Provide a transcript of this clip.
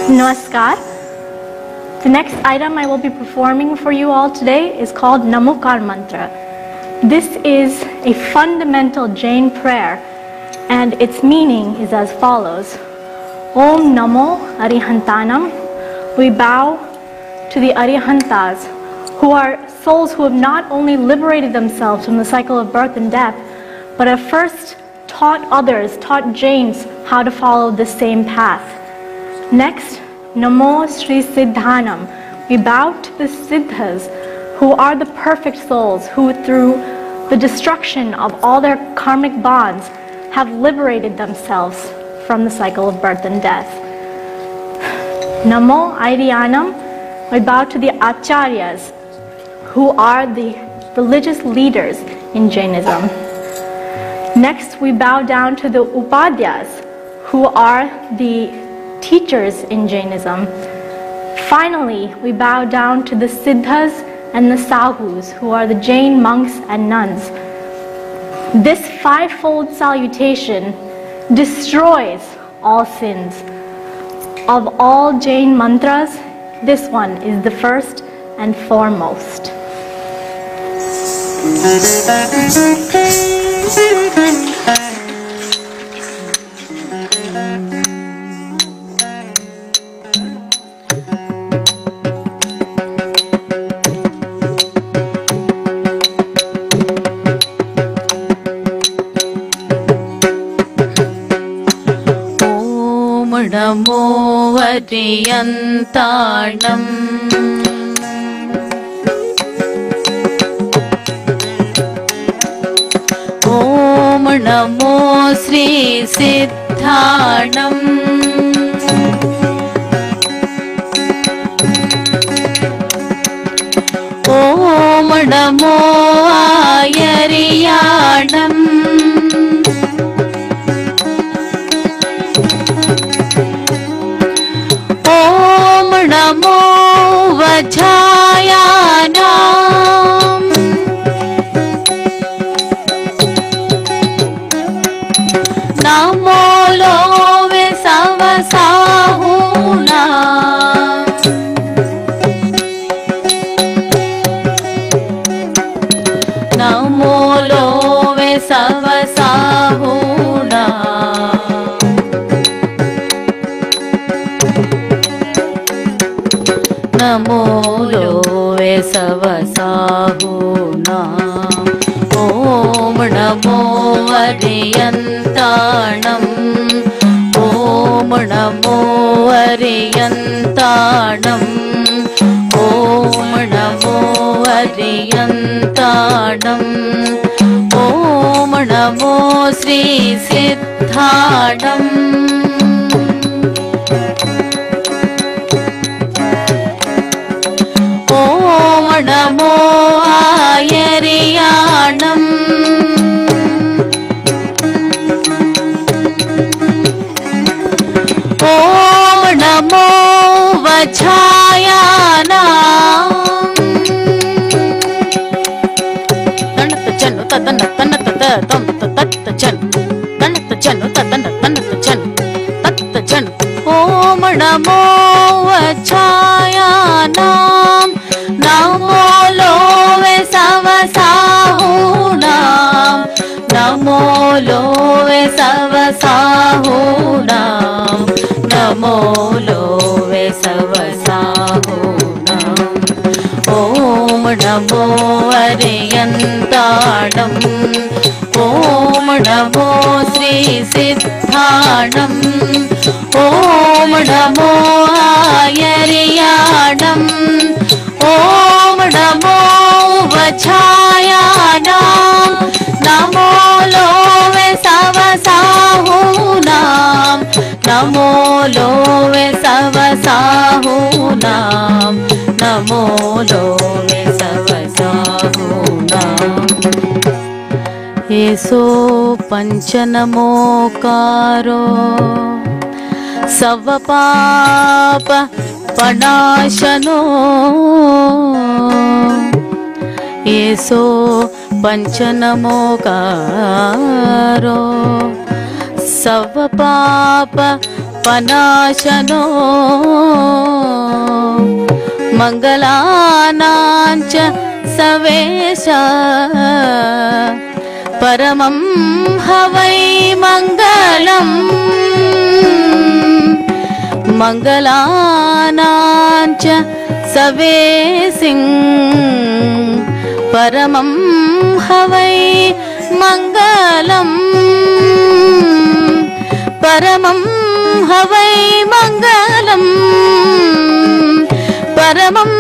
Namaskar. The next item I will be performing for you all today is called Namokar Mantra. This is a fundamental Jain prayer, and its meaning is as follows. Om Namo Arihantanam. We bow to the Arihantas, who are souls who have not only liberated themselves from the cycle of birth and death, but have first taught others, taught Jains how to follow the same path. Next, Namo Sri Siddhanam. We bow to the Siddhas, who are the perfect souls who, through the destruction of all their karmic bonds, have liberated themselves from the cycle of birth and death. Namo Airyanam. We bow to the Acharyas, who are the religious leaders in Jainism. Next, we bow down to the Upadhyas, who are the teachers in Jainism. Finally, we bow down to the Siddhas and the Sahus, who are the Jain monks and nuns. This fivefold salutation destroys all sins. Of all Jain mantras, this one is the first and foremost. Namo Variyantanam. Om Namo Sri Siddhanam. Om Namo Airyanam. Namo Vajjayanam. Namo Love Savasahunam. Namo Love Savasahunam. Namo Love Savasahunam. Om Namo Ariyantanam. Om Namo Ariyantanam. Om Namo Ariyantanam. Om Namo Sri Siddhanam. Om Namo Airyanam. Om Namo Vajjayanam. Tanata chanu tatana tanata tatata chanu. Tanata chanu tatana tanata chanu. Tatata chanu. Om Namo Vajjayanam. Namo Love Savasahunam. Namo Love Savasahunam. Namo Love Savasahunam. Om Namo Ariyantanam. Om Namo Sri Siddhanam. Om Namo Airyanam. Om Namo Vajjayanam. Namo Love Savasahunam. Namo Love Savasahunam. Namo Love Savasahunam. Eso Panchanamokaro Savapapa Panashano. Yesso पञ्चनमोकारो सर्वपाप पनाशनो मङ्गलानाञ्च सवेश परमं हवै मङ्गलम् मङ्गलानाञ्च सवेसिं परमं हवै मङ्गलम् परमं हवै मङ्गलम् परमं